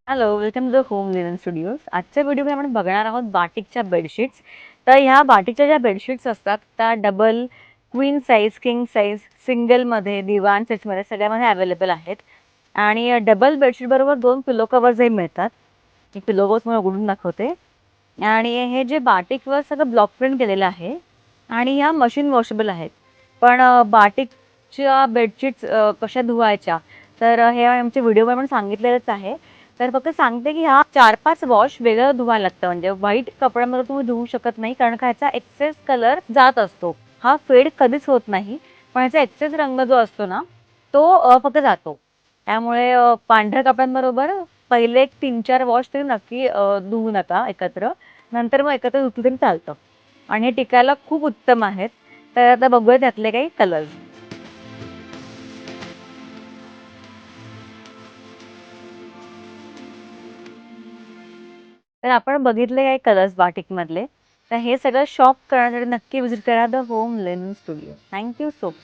Hello, welcome to the home linen studios. आजच्या व्हिडिओमध्ये आपण बघणार आहोत बाटिकच्या बेडशीट्स. तर ह्या बाटिकच्या ज्या बेडशीट्स असतात त्या double, queen size, king size, सिंगलमध्ये, दिवाण सेट्समध्ये सगळ्यामध्ये अवेलेबल आहेत. आणि डबल बेडशीट बरोबर 2 पिलो कव्हर्सही मिळतात. मी पिलो कव्हर्स मला उघडून दाखवते. आणि हे जे बाटिकवर सगळं ब्लॉक प्रिंट केलेलं आहे आणि ह्या मशीन वॉशेबल आहेत. पण बाटिकच्या बेडशीट्स कशा धुवायच्या तर हे आमच्या व्हिडिओमध्ये पण सांगितलेलंच आहे. तर फक्त सांगते की हा 4-5 वॉश वेगळं धुवायला लागतं. म्हणजे व्हाईट कपड्यामध्ये तुम्ही धुवू शकत नाही कारण का ह्याचा एक्सेस कलर जात असतो. हा फेड कधीच होत नाही. पण ह्याचा एक्सेस रंग जो असतो ना तो फक्त जातो. त्यामुळे पांढऱ्या कपड्यांबरोबर पहिले एक 3-4 वॉश तरी नक्की धुवू नका एकत्र. नंतर मग एकत्र धुतलं तरी चालतं. आणि हे टिकायला खूप उत्तम आहेत. तर आता बघूया त्यातले काही कलर्स. तर आपण बघितले काही कलर्स बाटिकमधले. तर हे सगळं शॉप करण्यासाठी नक्की विजिट करा the home linen studio. Thank you so much.